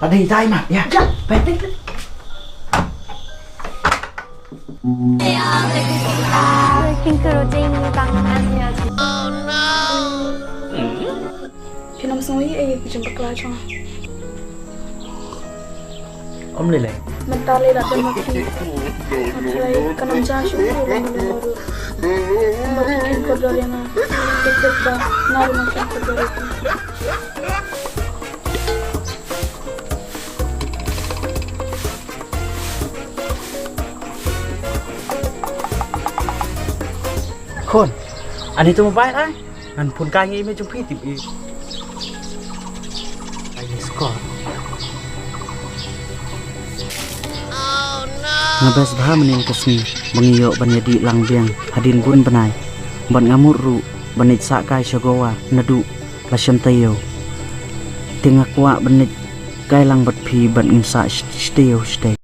Tadi tay mà, ya. Ya. Baik, baik. King kerja ini tangannya. Pinam soi jumpa kelas Om Lele. mentale la demaki matrai kanam jashu ulang baru bakin kodorena tekta naru makan kodorena Khôn, anh itu mau baik ay. Anh pun kaya ini jumpa tip i. Ayo skor. Ngabas baha mening kesni, mengiyo banyadi langbiang hadin bun benai. Ban ngamur ru banit sakai syagowa nadu lasyan tayo. Tingak wa banit kai lang bat pi ban insa steo stay.